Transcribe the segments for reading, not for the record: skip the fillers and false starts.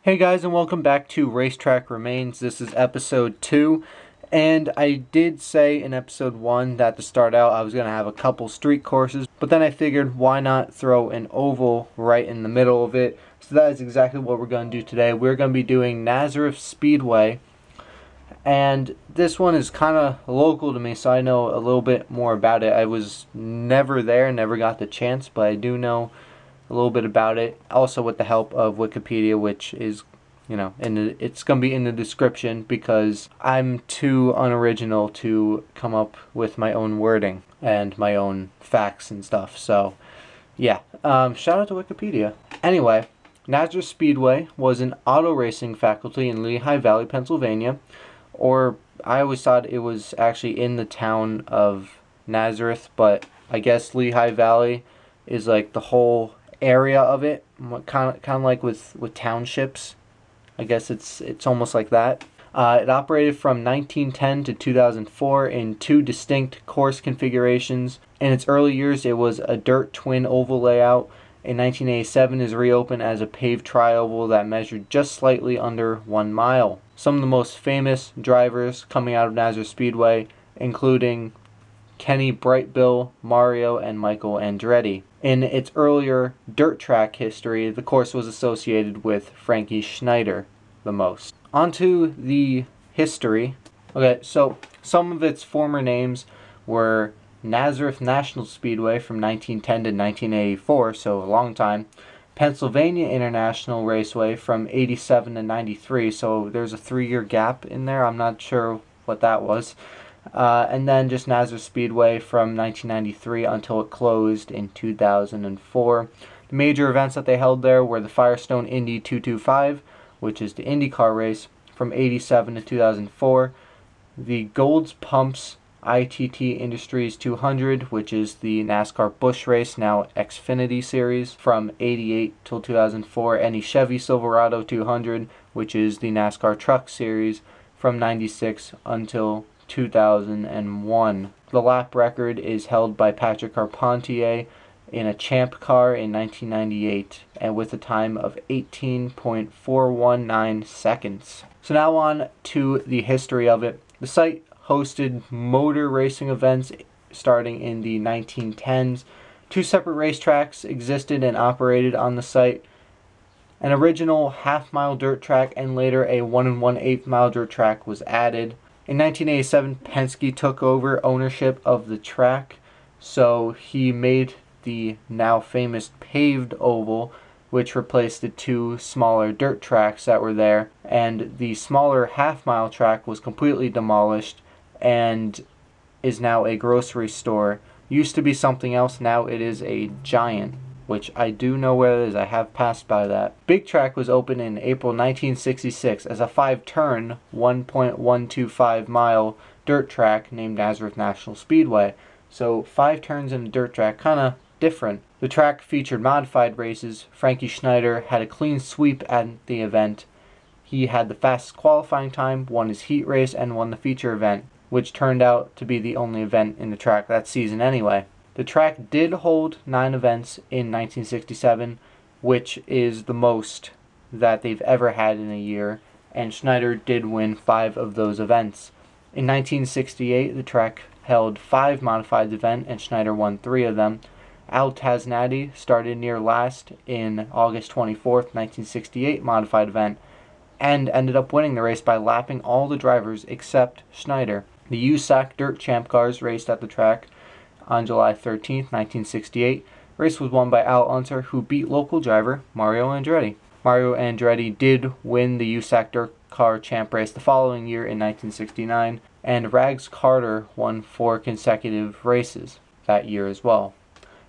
Hey guys, and welcome back to Racetrack Remains. This is episode 2, and I did say in episode 1 that to start out I was going to have a couple street courses, but then I figured why not throw an oval right in the middle of it. So that is exactly what we're going to do today. We're going to be doing Nazareth Speedway, and this one is kind of local to me, so I know a little bit more about it. I was never there, never got the chance, but I do know a little bit about it, also with the help of Wikipedia, which is, it's going to be in the description because I'm too unoriginal to come up with my own wording and my own facts and stuff. So, yeah, shout out to Wikipedia. Anyway, Nazareth Speedway was an auto racing faculty in Lehigh Valley, Pennsylvania, or I always thought it was actually in the town of Nazareth, but I guess Lehigh Valley is like the whole area of it, kind of like with townships. I guess it's almost like that. It operated from 1910 to 2004 in two distinct course configurations. In its early years, it was a dirt twin oval layout. In 1987, it was reopened as a paved tri-oval that measured just slightly under 1 mile. Some of the most famous drivers coming out of Nazareth Speedway, including Kenny Brightbill, Mario, and Michael Andretti. In its earlier dirt track history, the course was associated with Frankie Schneider the most. Onto the history. Okay, so some of its former names were Nazareth National Speedway from 1910 to 1984, so a long time. Pennsylvania International Raceway from 87 to 93, so there's a 3-year gap in there. I'm not sure what that was. And then just Nazareth Speedway from 1993 until it closed in 2004. The major events that they held there were the Firestone Indy 225, which is the Indycar race, from 87 to 2004. The Gold's Pumps ITT Industries 200, which is the NASCAR Busch race, now Xfinity Series, from 88 till 2004. And the Chevy Silverado 200, which is the NASCAR Truck Series, from 96 until 2001. The lap record is held by Patrick Carpentier in a Champ car in 1998, and with a time of 18.419 seconds. So now on to the history of it. The site hosted motor racing events starting in the 1910s. 2 separate racetracks existed and operated on the site. An original half-mile dirt track and later a 1 1/8 mile dirt track was added. In 1987, Penske took over ownership of the track, so he made the now famous paved oval, which replaced the 2 smaller dirt tracks that were there, and the smaller half-mile track was completely demolished and is now a grocery store. Used to be something else, now it is a Giant, which I do know where it is. I have passed by that. Big Track was opened in April 1966 as a 5-turn, 1.125 mile dirt track named Nazareth National Speedway. So 5 turns in a dirt track, kind of different. The track featured modified races. Frankie Schneider had a clean sweep at the event. He had the fastest qualifying time, won his heat race, and won the feature event, which turned out to be the only event in the track that season anyway. The track did hold 9 events in 1967, which is the most that they've ever had in a year, and Schneider did win 5 of those events. In 1968, the track held 5 modified events, and Schneider won 3 of them. Al Tasnadi started near last in August 24th, 1968 modified event, and ended up winning the race by lapping all the drivers except Schneider. The Usac Dirt Champ cars raced at the track on July 13th, 1968. Race was won by Al Unser, who beat local driver Mario Andretti. Mario Andretti did win the Usac Dirt Car Champ race the following year in 1969, and Rags Carter won 4 consecutive races that year as well.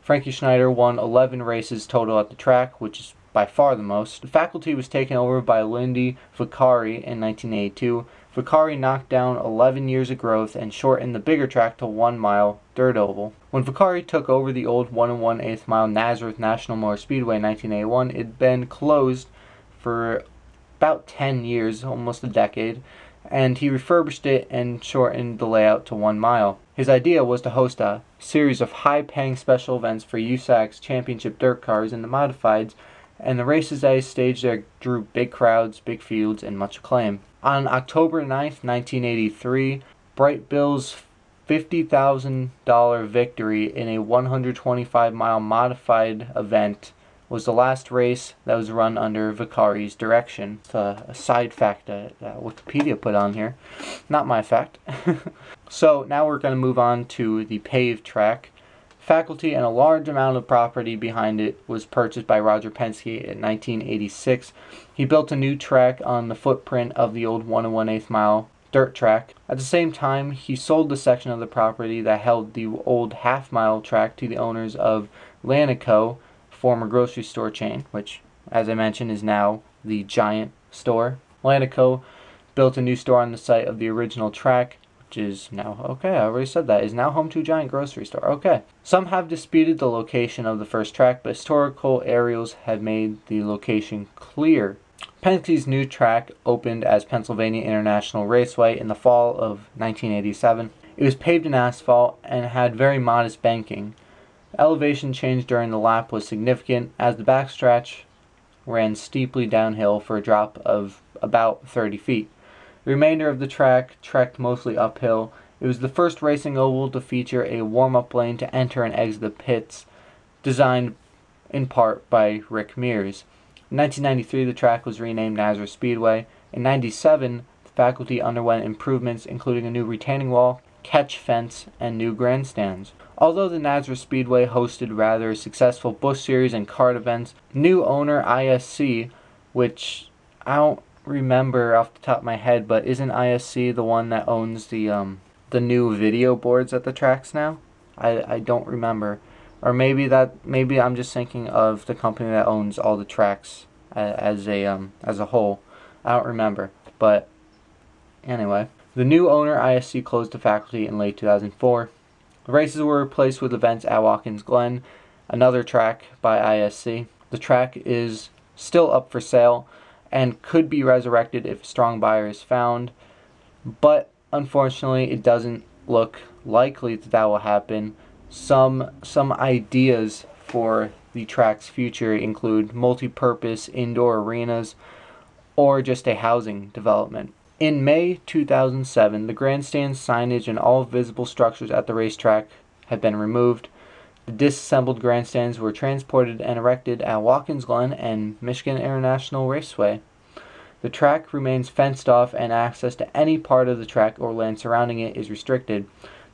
Frankie Schneider won 11 races total at the track, which is by far the most. The faculty was taken over by Lindy Vicari in 1982. Vicari knocked down 11 years of growth and shortened the bigger track to 1 mile dirt oval. When Vicari took over the old 1 1/8 mile Nazareth National Motor Speedway in 1981, it had been closed for about 10 years, almost a decade, and he refurbished it and shortened the layout to 1 mile. His idea was to host a series of high-paying special events for Usac's championship dirt cars and the modifieds and the races that he staged there drew big crowds, big fields, and much acclaim. On October 9th, 1983, Bright Bill's $50,000 victory in a 125-mile modified event was the last race that was run under Vicari's direction. It's a side fact that Wikipedia put on here. Not my fact. So now we're going to move on to the paved track. Faculty and a large amount of property behind it was purchased by Roger Penske in 1986. He built a new track on the footprint of the old 1 1/8 mile dirt track. At the same time, he sold the section of the property that held the old half-mile track to the owners of Lanico, former grocery store chain, which, as I mentioned, is now the Giant store. Lanico built a new store on the site of the original track, which is now, okay, I already said that, is now home to a Giant grocery store. Okay. Some have disputed the location of the first track, but historical aerials have made the location clear. Penske's new track opened as Pennsylvania International Raceway in the fall of 1987. It was paved in asphalt and had very modest banking. The elevation change during the lap was significant, as the backstretch ran steeply downhill for a drop of about 30 feet. The remainder of the track trekked mostly uphill. It was the first racing oval to feature a warm-up lane to enter and exit the pits, designed in part by Rick Mears. In 1993, the track was renamed Nazareth Speedway. In 1997, the faculty underwent improvements, including a new retaining wall, catch fence, and new grandstands. Although the Nazareth Speedway hosted rather successful Busch Series and kart events, new owner ISC, which I don't remember off the top of my head, but isn't ISC the one that owns the new video boards at the tracks now? I don't remember. Or maybe I'm just thinking of the company that owns all the tracks as a whole. I don't remember. But anyway, the new owner ISC closed the faculty in late 2004. The races were replaced with events at Watkins Glen, another track by ISC. The track is still up for sale and could be resurrected if a strong buyer is found, but unfortunately it doesn't look likely that will happen. Some ideas for the track's future include multi-purpose indoor arenas or just a housing development. In May 2007, the grandstand signage and all visible structures at the racetrack had been removed. The disassembled grandstands were transported and erected at Watkins Glen and Michigan International Raceway. The track remains fenced off, and access to any part of the track or land surrounding it is restricted.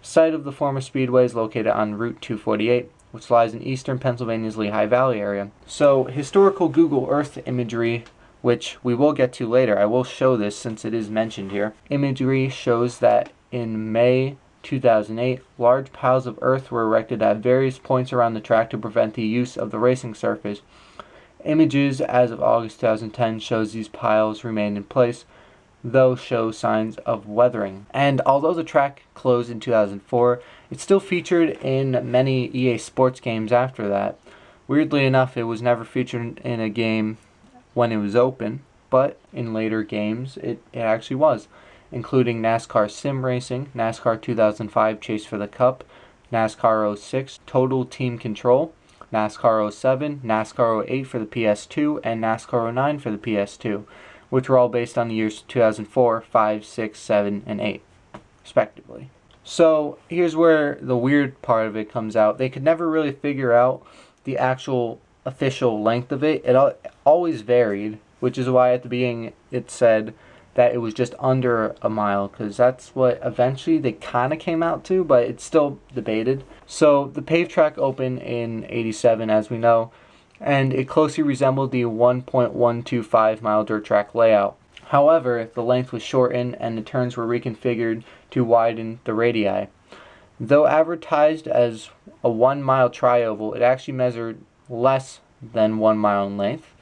The site of the former speedway is located on Route 248, which lies in eastern Pennsylvania's Lehigh Valley area. So, historical Google Earth imagery, which we will get to later, I will show this since it is mentioned here. Imagery shows that in May 2008, large piles of earth were erected at various points around the track to prevent the use of the racing surface. Images as of August 2010 shows these piles remained in place, though show signs of weathering. And although the track closed in 2004, it still featured in many EA Sports games after that. Weirdly enough, it was never featured in a game when it was open, but in later games it actually was, including NASCAR Sim Racing, NASCAR 2005 Chase for the Cup, NASCAR 06 Total Team Control, NASCAR 07, NASCAR 08 for the PS2, and NASCAR 09 for the PS2, which were all based on the years 2004, 5, 6, 7, and 8, respectively. So here's where the weird part of it comes out. They could never really figure out the actual official length of it. It always varied, which is why at the beginning it said that it was just under a mile, because that's what eventually they kind of came out to, but it's still debated. So the paved track opened in 87, as we know, and it closely resembled the 1.125 mile dirt track layout. However, the length was shortened and the turns were reconfigured to widen the radii. Though advertised as a 1 mile tri-oval, it actually measured less than 1 mile in length.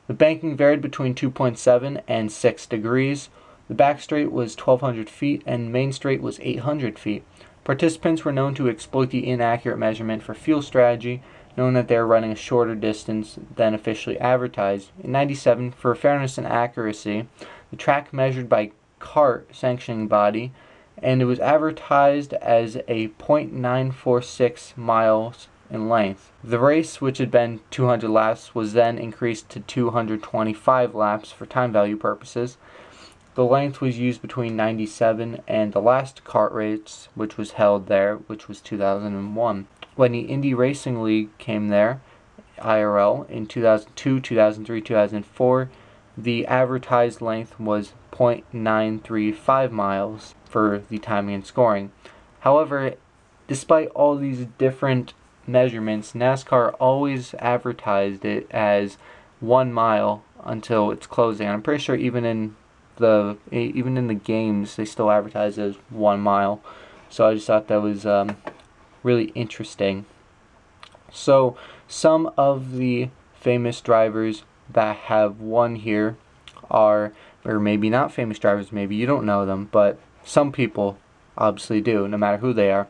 The banking varied between 2.7 and 6 degrees. The back straight was 1,200 feet and main straight was 800 feet. Participants were known to exploit the inaccurate measurement for fuel strategy, knowing that they were running a shorter distance than officially advertised. In 97, for fairness and accuracy, the track measured by CART sanctioning body, and it was advertised as a .946 miles in length. The race, which had been 200 laps, was then increased to 225 laps for time value purposes. The length was used between 97 and the last kart race, which was held there, which was 2001. When the Indy Racing League came there, IRL, in 2002, 2003, 2004, the advertised length was 0.935 miles for the timing and scoring. However, despite all these different measurements, NASCAR always advertised it as 1 mile until its closing. I'm pretty sure even in the games they still advertise it as 1 mile. So I just thought that was really interesting. So some of the famous drivers that have won here are, or maybe not famous drivers, maybe you don't know them, but some people obviously do, no matter who they are.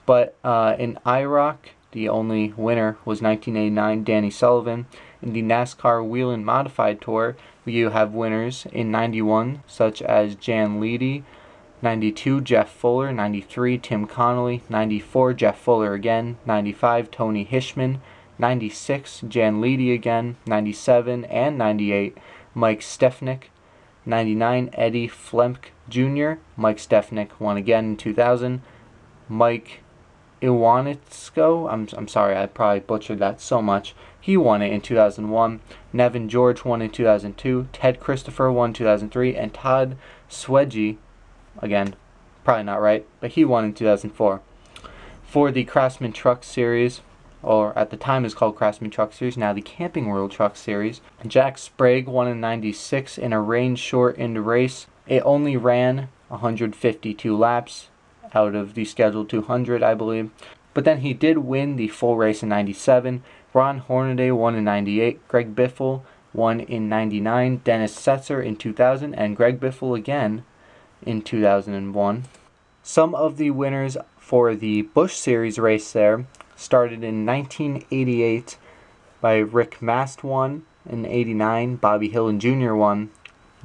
But in IROC, the only winner was 1989 Danny Sullivan. In the NASCAR Wheel and Modified Tour, you have winners in 91, such as Jan Leedy, 92 Jeff Fuller, 93 Tim Connolly, 94 Jeff Fuller again, 95 Tony Hishman, 96 Jan Leedy again, 97 and 98 Mike Stefnik, 99 Eddie Flemk Jr., Mike Stefnik won again in 2000, Mike Iwanitsko, I'm sorry, I probably butchered that so much, he won it in 2001, Nevin George won in 2002, Ted Christopher won in 2003, and Todd Swedge, again, probably not right, but he won in 2004. For the Craftsman Truck Series, or at the time it was called Craftsman Truck Series, now the Camping World Truck Series, Jack Sprague won in 96 in a rain-shortened race. It only ran 152 laps out of the scheduled 200, I believe. But then he did win the full race in 97. Ron Hornaday won in 98. Greg Biffle won in 99. Dennis Setzer in 2000. And Greg Biffle again in 2001. Some of the winners for the Busch Series race there started in 1988 by Rick Mast won in 89. Bobby Hillin Jr. won.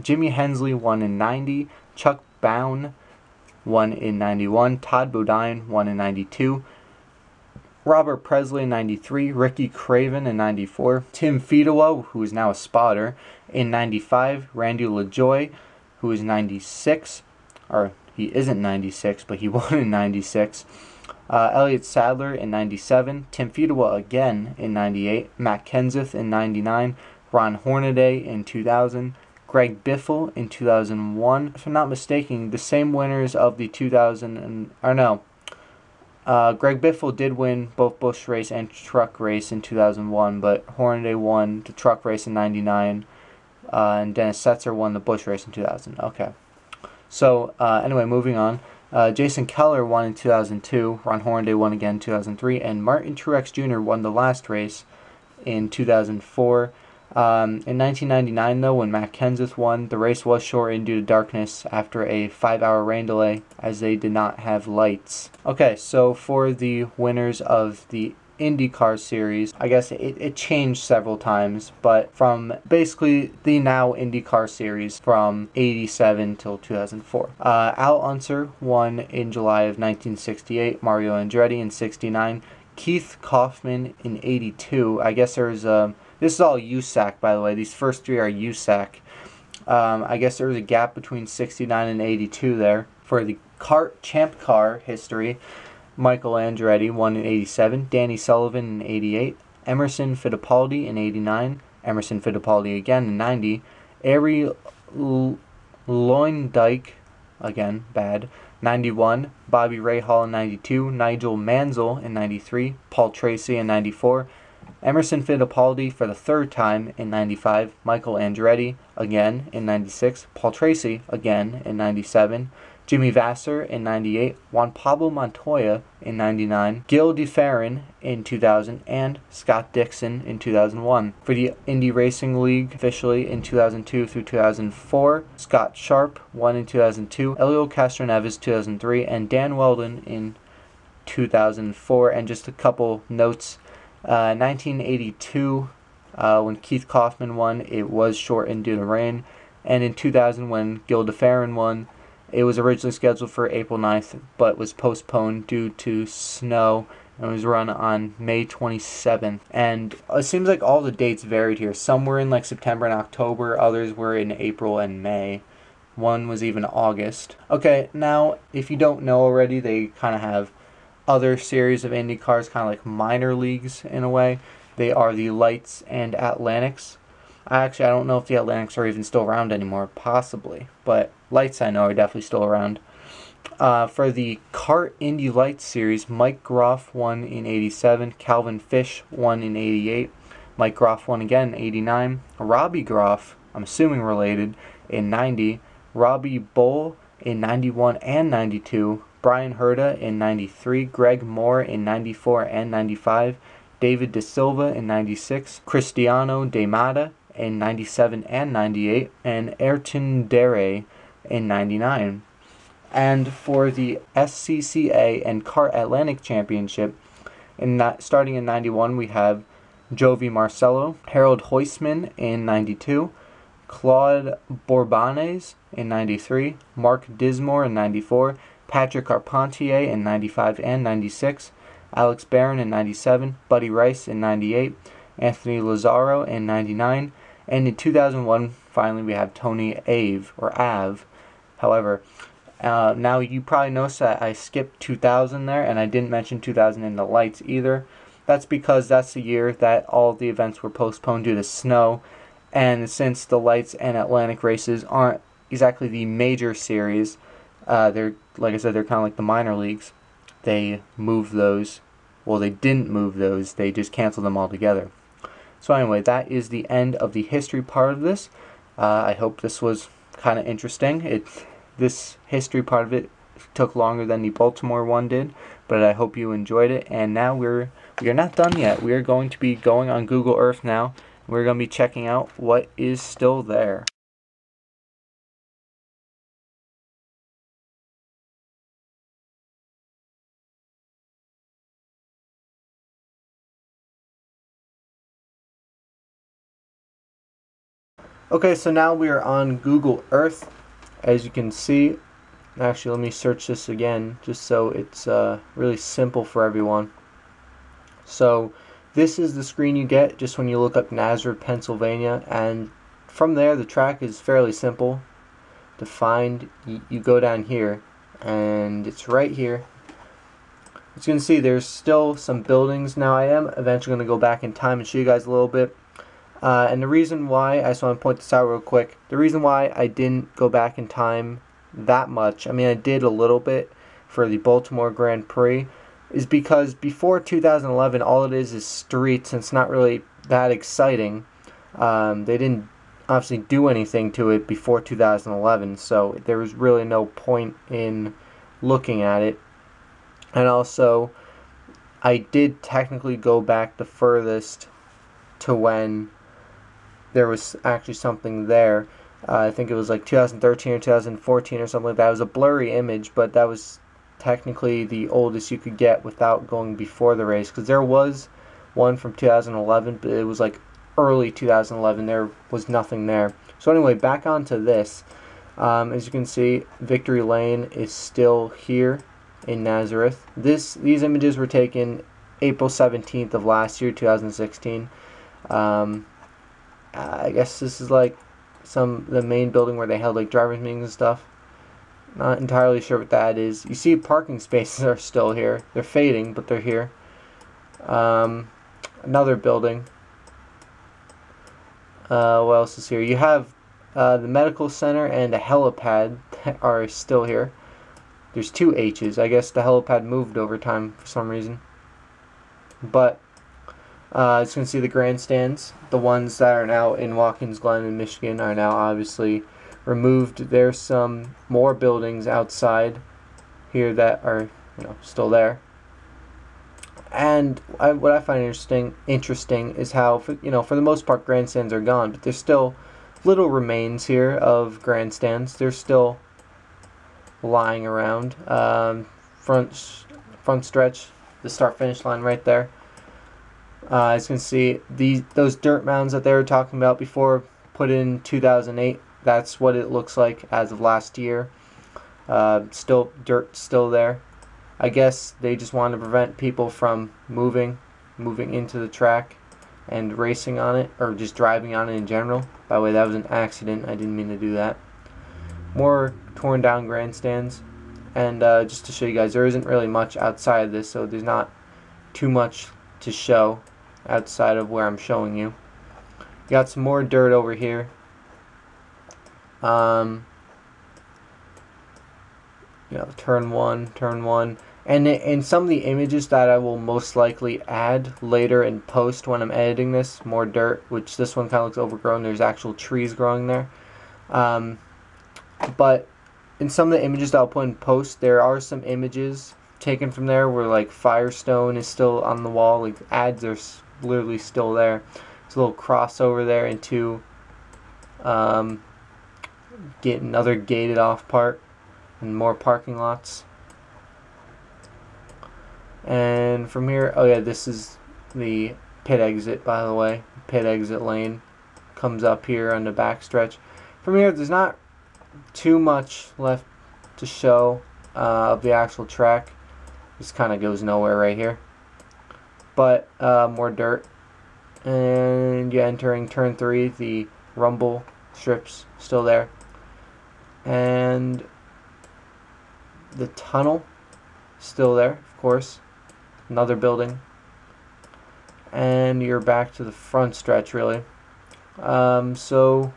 Jimmy Hensley won in 90. Chuck Bown won in 91. Todd Bodine won in 92. Robert Presley in 93. Ricky Craven in 94. Tim Fedewa, who is now a spotter, in 95. Randy LaJoy, who is 96. Or he isn't 96, but he won in 96. Elliott Sadler in 97. Tim Fedewa again in 98. Matt Kenseth in 99. Ron Hornaday in 2000. Greg Biffle in 2001. If I'm not mistaken, the same winners of the 2000 Greg Biffle did win both Busch race and truck race in 2001, but Hornaday won the truck race in 99, and Dennis Setzer won the Busch race in 2000. Okay. So, anyway, moving on. Jason Keller won in 2002, Ron Hornaday won again in 2003, and Martin Truex Jr. won the last race in 2004. In 1999, though, when Matt Kenseth won, the race was shortened due to darkness after a 5-hour rain delay, as they did not have lights. Okay, so for the winners of the Indycar series, I guess it changed several times, but from basically the now Indycar series from 87 till 2004. Al Unser won in July of 1968, Mario Andretti in 69, Keith Kaufman in 82. I guess there's this is all Usac, by the way. These first three are Usac. I guess there was a gap between 69 and 82 there. For the Champ Car history, Michael Andretti won in 87, Danny Sullivan in 88, Emerson Fittipaldi in 89, Emerson Fittipaldi again in 90, Arie Luyendyk, again, bad, 91, Bobby Rahal in 92, Nigel Mansell in 93, Paul Tracy in 94, Emerson Fittipaldi for the third time in 95, Michael Andretti again in 96, Paul Tracy again in 97, Jimmy Vasser in 98, Juan Pablo Montoya in 99, Gil DeFerrin in 2000, and Scott Dixon in 2001. For the Indy Racing League officially in 2002 through 2004, Scott Sharp won in 2002, Elio Castroneves 2003, and Dan Weldon in 2004. And just a couple notes. 1982, when Keith Kaufman won, it was shortened due to rain. And in 2000, when Gil DeFerrin won, it was originally scheduled for April 9th, but was postponed due to snow It was run on May 27th. And it seems like all the dates varied here. Some were in like September and October. Others were in April and May. One was even August. Okay, now, if you don't know already, they kind of have other series of Indy cars, kind of like minor leagues in a way. They are the Lights and Atlantics. I don't know if the Atlantics are even still around anymore. Possibly. But Lights, I know, are definitely still around. For the Kart Indy Lights series, Mike Groff won in 87. Calvin Fish won in 88. Mike Groff won again in 89. Robbie Groff, I'm assuming related, in 90. Robbie Bull in 91 and 92. Brian Herta in 93. Greg Moore in 94 and 95. David De Silva in 96. Cristiano De Mata in 97 and 98. And Ayrton Dere in 99. And for the SCCA and Kart Atlantic Championship, starting in 91, we have Jovi Marcello, Harold Heusman in 92, Claude Bourbones in 93, Mark Dismore in 94, Patrick Carpentier in 95 and 96, Alex Barron in 97, Buddy Rice in 98, Anthony Lazzaro in 99, and in 2001, finally, we have Tony Ave. However, now you probably noticed that I skipped 2000 there, and I didn't mention 2000 in the Lights either. That's because that's the year that all the events were postponed due to snow, and since the Lights and Atlantic races aren't exactly the major series, they're, like I said, they're kind of like the minor leagues. They moved those. Well, they didn't move those. They just canceled them altogether. So anyway, that is the end of the history part of this. I hope this was kind of interesting. This history part of it took longer than the Baltimore one did, but I hope you enjoyed it. And now we are not done yet. We are going to be going on Google Earth now. We're going to be checking out what is still there. Okay, so now we are on Google Earth. As you can see, actually, let me search this again, just so it's really simple for everyone. So, this is the screen you get just when you look up Nazareth, Pennsylvania, and from there, the track is fairly simple to find. You go down here, and it's right here. As you can see, there's still some buildings. Now, I am eventually going to go back in time and show you guys a little bit. And the reason why, I just want to point this out real quick, the reason why I didn't go back in time that much, I mean I did a little bit for the Baltimore Grand Prix, is because before 2011 all it is streets and it's not really that exciting. They didn't obviously do anything to it before 2011, so there was really no point in looking at it. And also, I did technically go back the furthest to when there was actually something there. I think it was like 2013 or 2014 or something like that. It was a blurry image, but that was technically the oldest you could get without going before the race. Because there was one from 2011, but it was like early 2011. There was nothing there. So anyway, back onto this. As you can see, Victory Lane is still here in Nazareth. These images were taken April 17th of last year, 2016. I guess this is like the main building where they held like drivers meetings and stuff. Not entirely sure what that is. You see parking spaces are still here. They're fading, but they're here. Another building. What else is here? You have the medical center and a helipad that are still here. There's two H's. I guess the helipad moved over time for some reason. But as you can see, the grandstands, the ones that are now in Watkins Glen in Michigan, are now obviously removed. There's some more buildings outside here that are, still there. And what I find interesting is how, for the most part, grandstands are gone, but there's still little remains here of grandstands. They're still lying around. Front stretch, the start-finish line right there. As you can see, those dirt mounds that they were talking about before, put in 2008, that's what it looks like as of last year. Dirt still there. I guess they just want to prevent people from moving into the track and racing on it, or just driving on it in general. By the way, that was an accident. I didn't mean to do that. More torn down grandstands. And just to show you guys, there isn't really much outside of this, so there's not too much to show outside of where I'm showing you. Got some more dirt over here. You know, turn one. And in some of the images that I will most likely add later in post when I'm editing this, more dirt, which this one kind of looks overgrown. There's actual trees growing there. But in some of the images that I'll put in post, there are some images taken from there where like Firestone is still on the wall. Like ads are literally still there. There's a little crossover there into get another gated off part and more parking lots. And from here, oh yeah, this is the pit exit, by the way. Pit exit lane comes up here on the back stretch. From here, there's not too much left to show of the actual track. This kind of goes nowhere right here. But more dirt. And you're entering turn 3, the rumble strips still there. And the tunnel still there, of course. Another building. And you're back to the front stretch, really. So,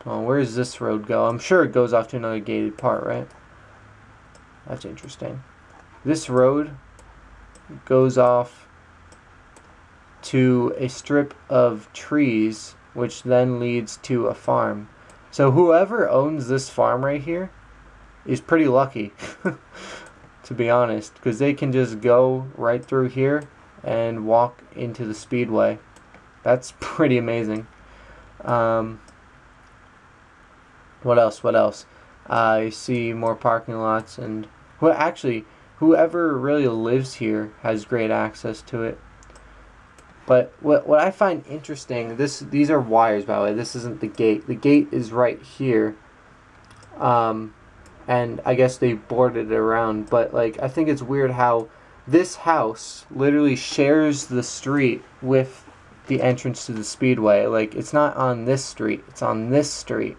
where does this road go? I'm sure it goes off to another gated part, right? That's interesting. This road goes off to a strip of trees, which then leads to a farm. So whoever owns this farm right here is pretty lucky, to be honest, because they can just go right through here and walk into the speedway. That's pretty amazing. What else? I see more parking lots, and actually, whoever really lives here has great access to it. But what I find interesting, these are wires, by the way. This isn't the gate. The gate is right here. And I guess they boarded it around. But like, I think it's weird how this house literally shares the street with the entrance to the speedway. Like, it's not on this street. It's on this street.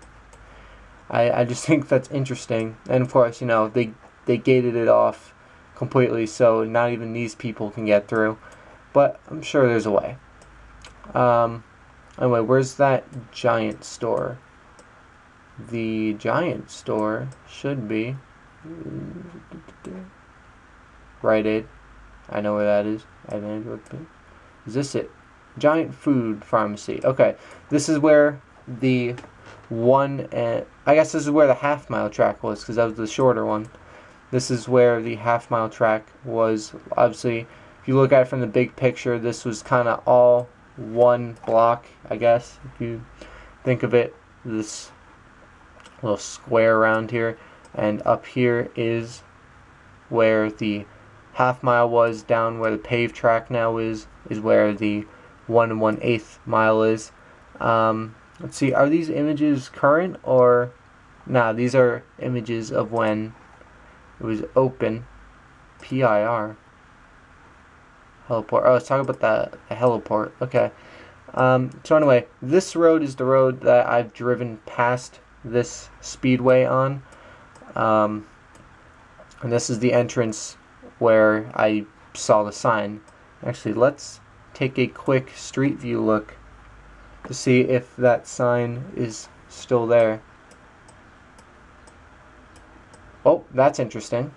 I just think that's interesting. And of course, you know, they gated it off completely, so not even these people can get through. But I'm sure there's a way. Anyway, where's that Giant store? The Giant store should be Rite Aid. I know where that is. Is this it? Giant Food Pharmacy. Okay, this is where the I guess this is where the half-mile track was, because that was the shorter one. This is where the half-mile track was. Obviously, if you look at it from the big picture, this was kind of all one block, I guess. If you think of it, this little square around here, and up here is where the half mile was. Down where the paved track now is where the 1 1/8 mile is. Let's see, are these images current or nah? These are images of when it was open. PIR. Heliport. Oh, let's talk about the heliport. Okay. So anyway, this road is the road that I've driven past this speedway on. And this is the entrance where I saw the sign. Actually, let's take a quick street view look to see if that sign is still there. Oh, that's interesting.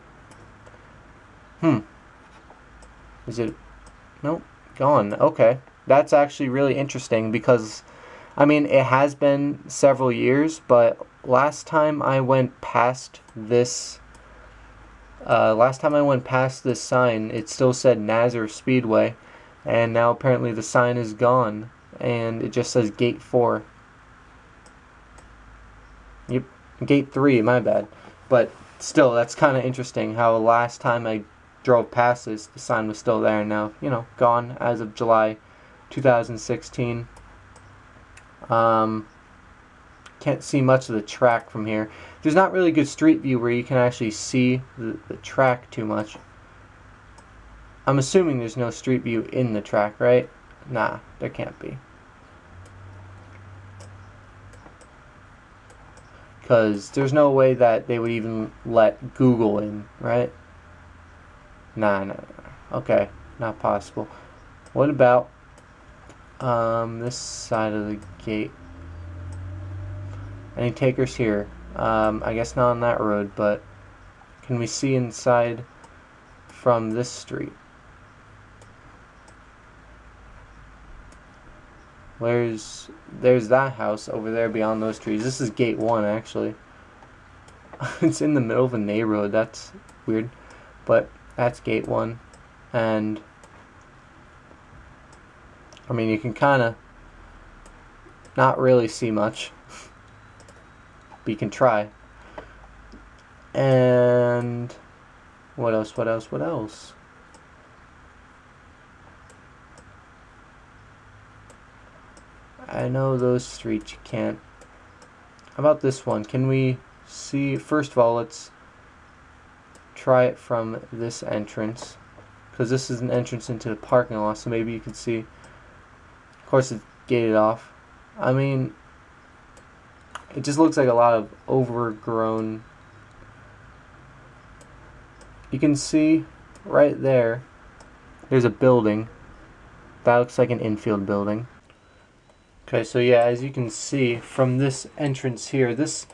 Is it? Nope, gone. Okay. That's actually really interesting because, I mean, it has been several years, but last time I went past this sign, it still said Nazareth Speedway, and now apparently the sign is gone, and it just says Gate 4. Yep, Gate 3, my bad. But still, that's kind of interesting how last time I drove past this, the sign was still there, and now, you know, gone as of July 2016. Can't see much of the track from here. There's not really good street view where you can actually see the track too much. I'm assuming there's no street view in the track, right? Nah, there can't be. Because there's no way that they would even let Google in, right? Nah. Okay, not possible. What about this side of the gate? Any takers here? I guess not on that road, but can we see inside from this street? There's that house over there beyond those trees. This is gate 1, actually. It's in the middle of a neighborhood. That's weird. But that's gate 1. And I mean, you can kind of not really see much, but you can try. And what else? I know those streets you can't. How about this one? Can we see? First of all, let's try it from this entrance, because this is an entrance into the parking lot, so maybe you can see. Of course, it's gated off. I mean, it just looks like a lot of overgrown. You can see right there, there's a building. That looks like an infield building. Okay, so yeah, as you can see from this entrance here, this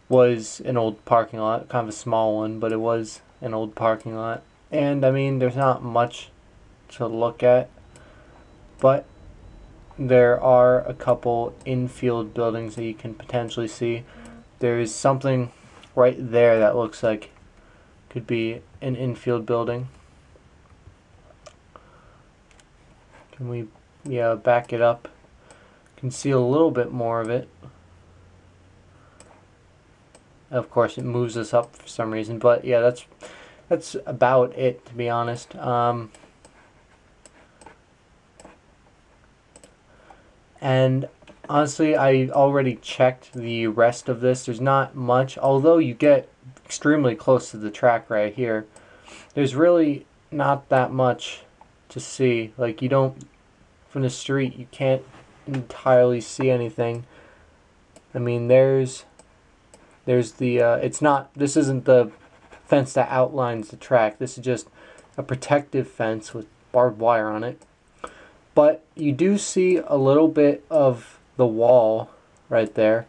was an old parking lot, kind of a small one, but it was an old parking lot. And I mean, there's not much to look at, but there are a couple infield buildings that you can potentially see. There's something right there that looks like could be an infield building. Can we, back it up? Can see a little bit more of it. Of course, it moves us up for some reason, but yeah, that's about it, to be honest. And honestly, I already checked the rest of this. There's not much, although you get extremely close to the track right here. There's really not that much to see. Like, you don't, from the street, you can't entirely see anything. I mean, there's the this isn't the fence that outlines the track. This is just a protective fence with barbed wire on it. But you do see a little bit of the wall right there,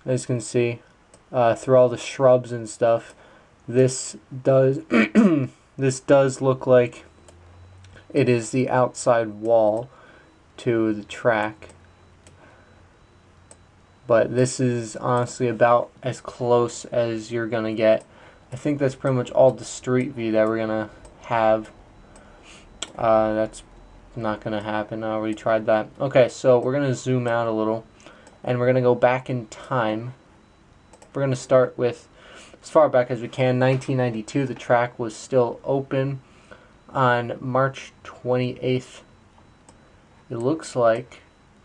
as you can see, through all the shrubs and stuff. This does this does look like it is the outside wall to the track, but this is honestly about as close as you're gonna get. I think that's pretty much all the street view that we're gonna have. That's not gonna happen. I already tried that. Okay, so we're gonna zoom out a little and we're gonna go back in time. We're gonna start with as far back as we can. 1992. The track was still open on March 28th. It looks like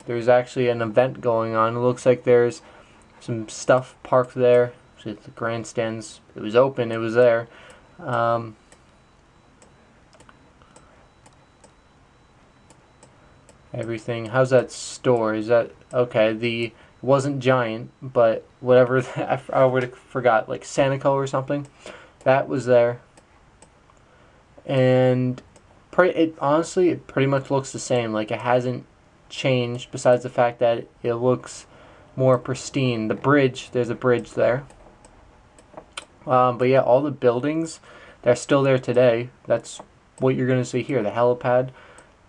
there's actually an event going on. It looks like there's some stuff parked there. So the grandstands, it was open, it was there. Everything. How's that store? Is that okay? It wasn't giant, but whatever. I would have forgot, like Sanico or something. That was there. And honestly, it pretty much looks the same. Like, it hasn't changed, besides the fact that it looks more pristine. The bridge, there's a bridge there. But yeah, all the buildings, they're still there today. That's what you're going to see here, the helipad.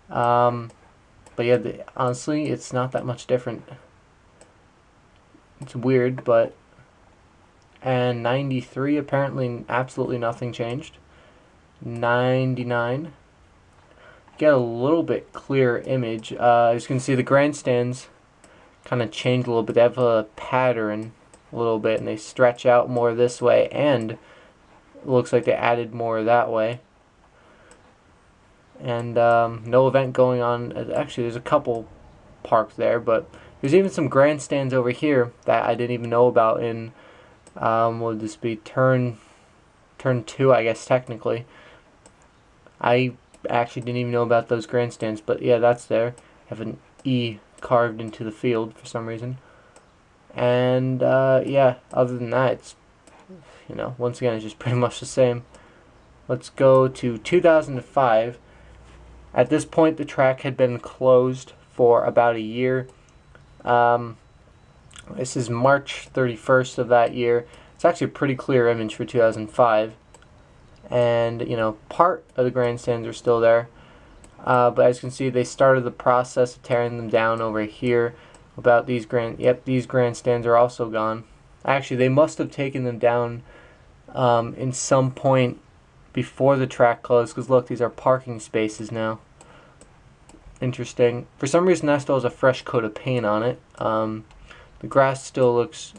But yeah, honestly, it's not that much different. It's weird, but... And 93, apparently absolutely nothing changed. 99... Get a little bit clearer image. As you can see, the grandstands kind of changed a little bit. They have a pattern a little bit, and they stretch out more this way, and it looks like they added more that way. And no event going on. Actually, there's a couple parked there, but there's even some grandstands over here that I didn't even know about in what would this be, turn 2, I guess, technically. I actually didn't even know about those grandstands, but yeah, that's there. Have an E carved into the field for some reason. And yeah, other than that, it's, you know, once again, it's just pretty much the same. Let's go to 2005. At this point, the track had been closed for about a year. This is March 31st of that year. It's actually a pretty clear image for 2005. And, you know, part of the grandstands are still there. But as you can see, they started the process of tearing them down over here. About these these grandstands are also gone. Actually, they must have taken them down in some point before the track closed, because look, these are parking spaces now. Interesting. For some reason, that still has a fresh coat of paint on it. The grass still looks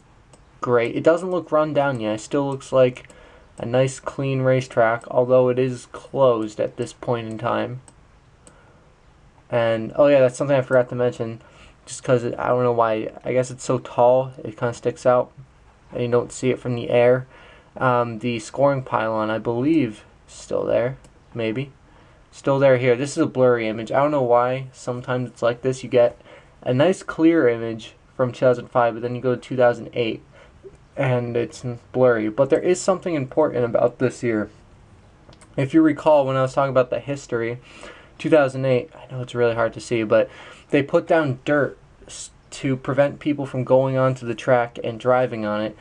great. It doesn't look run down yet. It still looks like a nice clean racetrack, although it is closed at this point in time. And oh yeah, that's something I forgot to mention, just because I don't know why, I guess it's so tall it kind of sticks out and you don't see it from the air. The scoring pylon, I believe, is still there. Maybe still there here. This is a blurry image. I don't know why sometimes it's like this. You get a nice clear image from 2005, but then you go to 2008 and it's blurry. But there is something important about this year. If you recall, when I was talking about the history, 2008, I know it's really hard to see, but they put down dirt to prevent people from going onto the track and driving on it.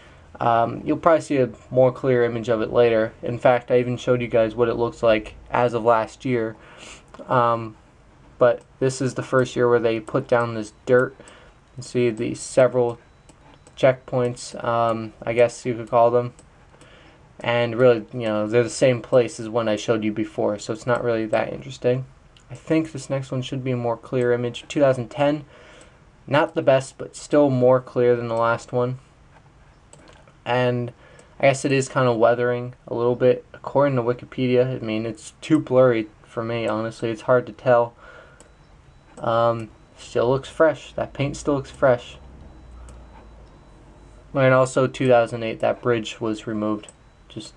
You'll probably see a more clear image of it later. In fact, I even showed you guys what it looks like as of last year. But this is the first year where they put down this dirt. You see the several checkpoints, I guess you could call them. And really, you know, they're the same place as one I showed you before, so it's not really that interesting. I think this next one should be a more clear image. 2010, not the best, but still more clear than the last one. And I guess it is kind of weathering a little bit. According to Wikipedia, I mean, it's too blurry for me, honestly. It's hard to tell. Still looks fresh. That paint still looks fresh. And also 2008, that bridge was removed. Just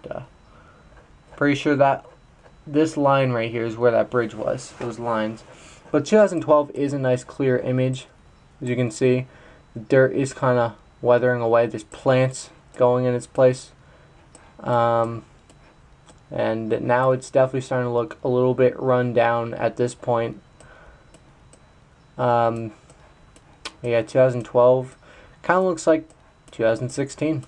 pretty sure that this line right here is where that bridge was, those lines. But 2012 is a nice clear image. As you can see, the dirt is kind of weathering away. There's plants going in its place. And now it's definitely starting to look a little bit run down at this point. Yeah, 2012 kind of looks like 2016.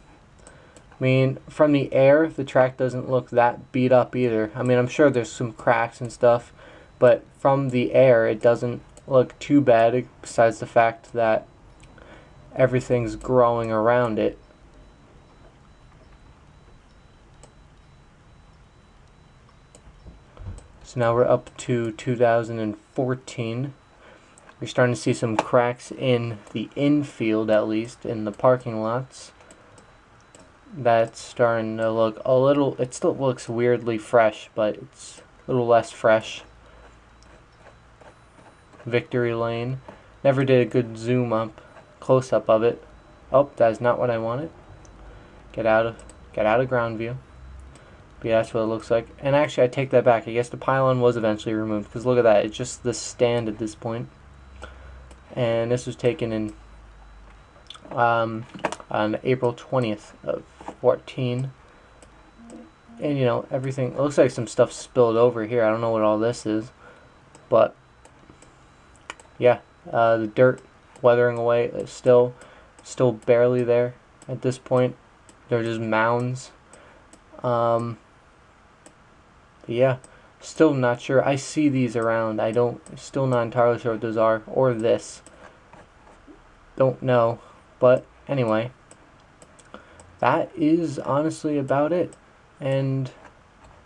I mean, from the air, the track doesn't look that beat up either. I mean, I'm sure there's some cracks and stuff, but from the air, it doesn't look too bad, besides the fact that everything's growing around it. So now we're up to 2014. We're starting to see some cracks in the infield, at least, in the parking lots. That's starting to look a little, it still looks weirdly fresh, but it's a little less fresh. Victory Lane. Never did a good zoom up, close up of it. Oh, that's not what I wanted. Get out of ground view. But yeah, that's what it looks like. And actually, I take that back. I guess the pylon was eventually removed, because look at that. It's just the stand at this point. And this was taken in on April 20th of 14. And you know, everything, it looks like some stuff spilled over here. I don't know what all this is, but yeah, the dirt weathering away is still barely there at this point. They're just mounds. But yeah, still not sure. I see these around. Still not entirely sure what those are, or this. Don't know. But anyway, that is honestly about it. And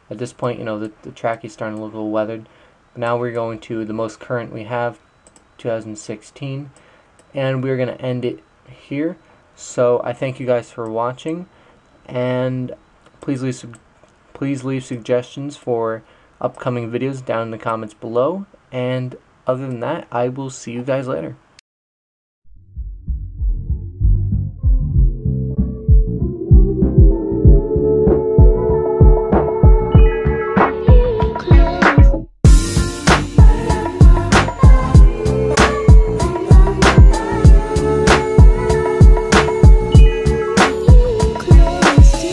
at this point, you know, the track is starting to look a little weathered. But now we're going to the most current we have, 2016. And we're going to end it here. So I thank you guys for watching. And please leave suggestions for upcoming videos down in the comments below. And other than that, I will see you guys later.